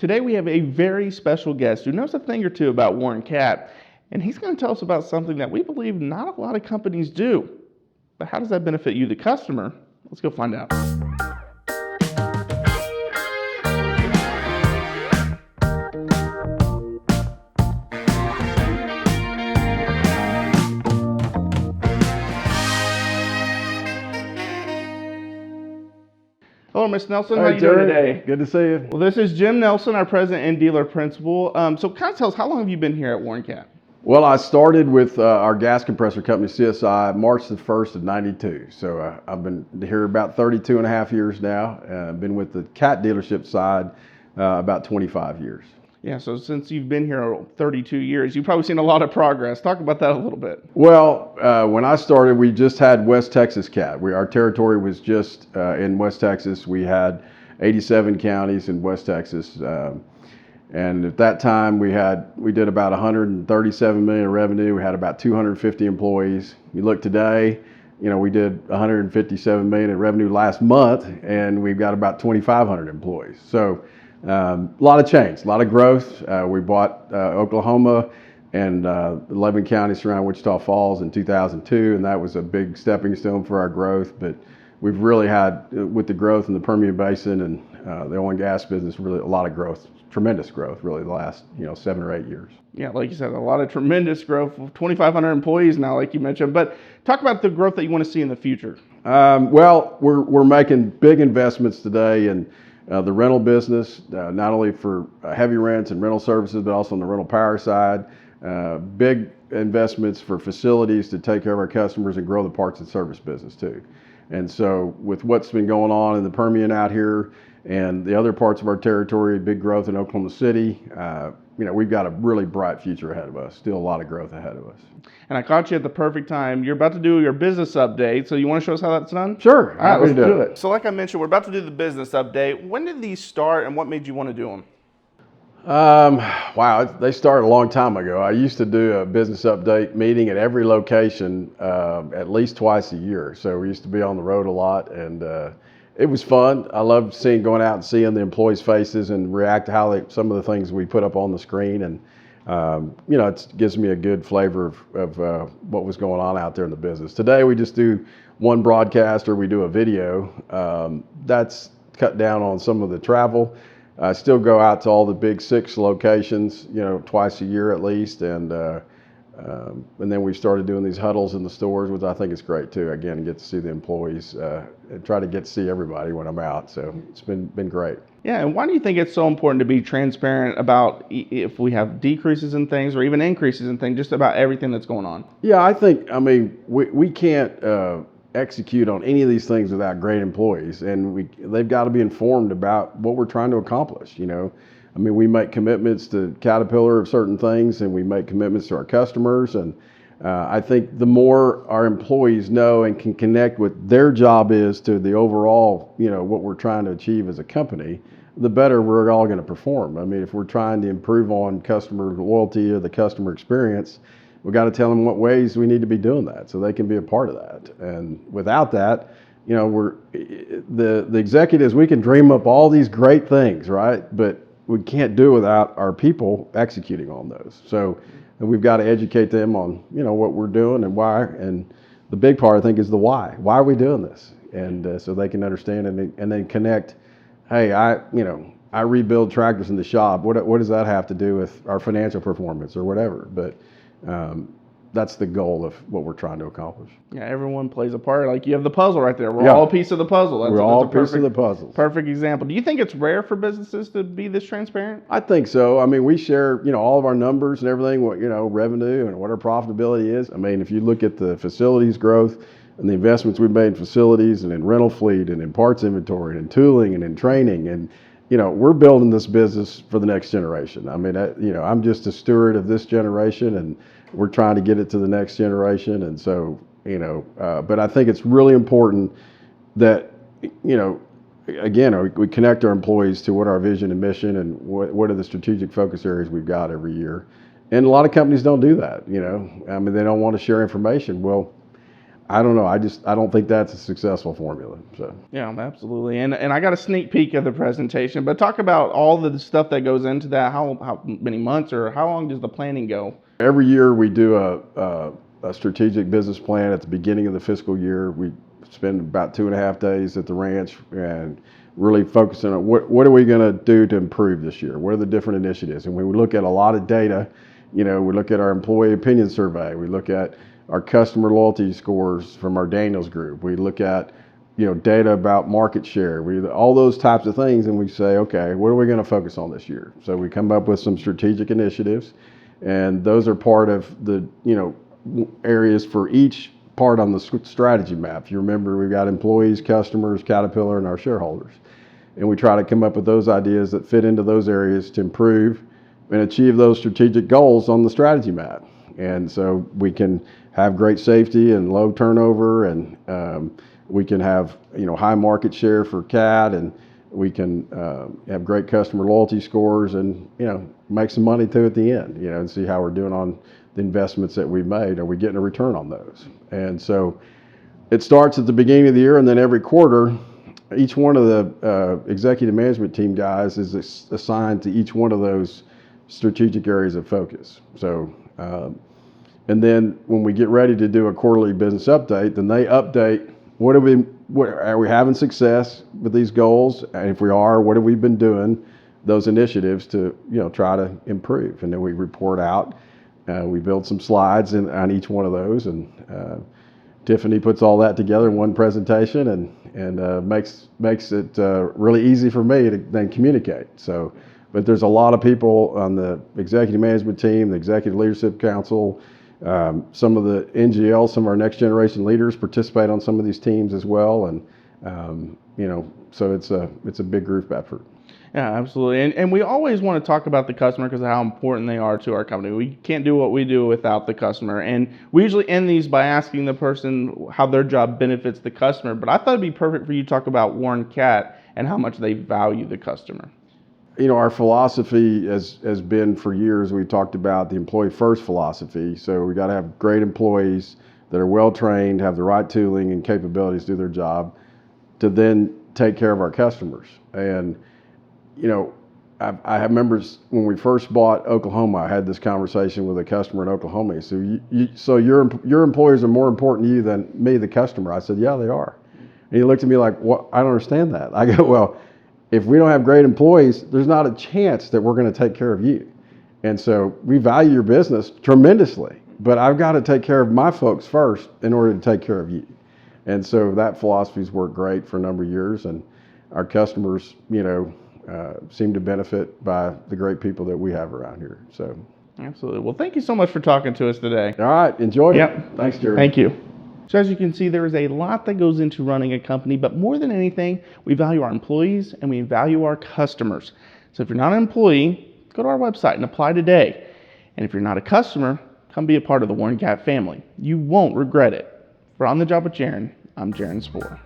Today we have a very special guest who knows a thing or two about Warren Cat, and he's going to tell us about something that we believe not a lot of companies do. But how does that benefit you, the customer? Let's go find out. Hello, Ms. Nelson. How are you doing today? Good to see you. Well, this is Jim Nelson, our president and dealer principal. So kind of tell us, how long have you been here at Warren Cat? Well, I started with our gas compressor company, CSI, March the 1st of 92. So I've been here about 32 and a half years now. I've been with the Cat dealership side about 25 years. Yeah, so since you've been here 32 years, you've probably seen a lot of progress. Talk about that a little bit. Well, when I started, we just had West Texas Cat. Our territory was just in West Texas. We had 87 counties in West Texas. And at that time, we did about 137 million in revenue. We had about 250 employees. You look today, we did 157 million in revenue last month, and we've got about 2,500 employees. So a lot of change, a lot of growth. We bought Oklahoma and 11 counties surrounding Wichita Falls in 2002, and that was a big stepping stone for our growth. But we've really had, with the growth in the Permian Basin and the oil and gas business, really a lot of growth, tremendous growth, really, the last 7 or 8 years. Yeah, like you said, a lot of tremendous growth. 2,500 employees now, like you mentioned. But talk about the growth that you want to see in the future. Well, we're making big investments today in the rental business, not only for heavy rents and rental services, but also on the rental power side. Big investments for facilities to take care of our customers and grow the parts and service business too. And so with what's been going on in the Permian out here and the other parts of our territory, big growth in Oklahoma City, we've got a really bright future ahead of us, still a lot of growth ahead of us. And I caught you at the perfect time. You're about to do your business update, so you want to show us how that's done? Sure. All right, let's do it. So like I mentioned, we're about to do the business update. When did these start and what made you want to do them? Wow, they started a long time ago. I used to do a business update meeting at every location at least twice a year. So we used to be on the road a lot, and it was fun. I loved going out and seeing the employees' faces and react to how some of the things we put up on the screen. And it gives me a good flavor of what was going on out there in the business. Today we just do one broadcast or we do a video. That's cut down on some of the travel. I still go out to all the big 6 locations, twice a year at least, and then we started doing these huddles in the stores, which I think is great too. Again, get to see the employees and try to get to see everybody when I'm out. So it's been great. Yeah, and why do you think it's so important to be transparent about if we have decreases in things or even increases in things, just about everything that's going on? Yeah, we can't execute on any of these things without great employees, and they've got to be informed about what we're trying to accomplish. We make commitments to Caterpillar of certain things, and we make commitments to our customers, and I think the more our employees know and can connect what their job is to the overall, what we're trying to achieve as a company, the better we're all going to perform. If we're trying to improve on customer loyalty or the customer experience, we got to tell them what ways we need to be doing that so they can be a part of that. And without that, the executives, we can dream up all these great things, right? But we can't do it without our people executing on those. So we've got to educate them on, what we're doing and why. And the big part, I think, is the why. Why are we doing this? And so they can understand and then connect. Hey, I rebuild tractors in the shop. What does that have to do with our financial performance or whatever? But that's the goal of what we're trying to accomplish. Yeah, everyone plays a part. Like you have the puzzle right there. We're all a piece of the puzzle. We're all a piece of the puzzle. Perfect example. Do you think it's rare for businesses to be this transparent? I think so. We share, all of our numbers and everything, what, revenue and what our profitability is. If you look at the facilities growth and the investments we've made in facilities and in rental fleet and in parts inventory and in tooling and in training, and we're building this business for the next generation. I'm just a steward of this generation, and we're trying to get it to the next generation. And so, but I think it's really important that, again, we connect our employees to what our vision and mission and what are the strategic focus areas we've got every year. And a lot of companies don't do that, They don't want to share information. Well, I don't know. I don't think that's a successful formula. So Yeah, absolutely. And I got a sneak peek of the presentation, but talk about all the stuff that goes into that. How many months or how long does the planning go? every year we do a strategic business plan at the beginning of the fiscal year. We spend about 2.5 days at the ranch and really focusing on what are we going to do to improve this year? What are the different initiatives? And when we look at a lot of data, we look at our employee opinion survey, we look at our customer loyalty scores from our Daniels group, we look at data about market share, all those types of things, and we say, okay, what are we going to focus on this year? So we come up with some strategic initiatives, and those are part of the areas for each part on the strategy map. If you remember, we've got employees, customers, Caterpillar, and our shareholders. And we try to come up with those ideas that fit into those areas to improve and achieve those strategic goals on the strategy map. And so we can have great safety and low turnover, and we can have high market share for CAT, and we can have great customer loyalty scores, and make some money too at the end, and see how we're doing on the investments that we've made. Are we getting a return on those? And so it starts at the beginning of the year, and then every quarter, each one of the executive management team guys is assigned to each one of those strategic areas of focus. So, and then when we get ready to do a quarterly business update, then they update are we having success with these goals? And if we are, what have we been doing, those initiatives to try to improve? And then we report out. We build some slides on each one of those, and Tiffany puts all that together in one presentation, and makes it really easy for me to then communicate. So, but there's a lot of people on the executive management team, the executive leadership council, some of the NGL, some of our next generation leaders participate on some of these teams as well, and so it's a big group effort. Yeah, absolutely. And we always want to talk about the customer because of how important they are to our company. We can't do what we do without the customer. And we usually end these by asking the person how their job benefits the customer. But I thought it'd be perfect for you to talk about Warren Cat and how much they value the customer. Our philosophy has been for years, we talked about the employee first philosophy. So we got to have great employees that are well trained, have the right tooling and capabilities to do their job, to then take care of our customers. And I remember when we first bought Oklahoma, I had this conversation with a customer in Oklahoma. He said, so your employees are more important to you than me, the customer? I said, yeah, they are. And he looked at me like, what? I don't understand that. I go, well, if we don't have great employees, there's not a chance that we're going to take care of you. And so we value your business tremendously, but I've got to take care of my folks first in order to take care of you. And so that philosophy's worked great for a number of years, and our customers, seem to benefit by the great people that we have around here. So, absolutely. Well, thank you so much for talking to us today. All right, enjoyed it. Yep. Thanks, Jaron. Thank you. So as you can see, there is a lot that goes into running a company, but more than anything, we value our employees and we value our customers. So if you're not an employee, go to our website and apply today. And if you're not a customer, come be a part of the Warren Cat family. You won't regret it. For On the Job with Jaron, I'm Jaron Spohr.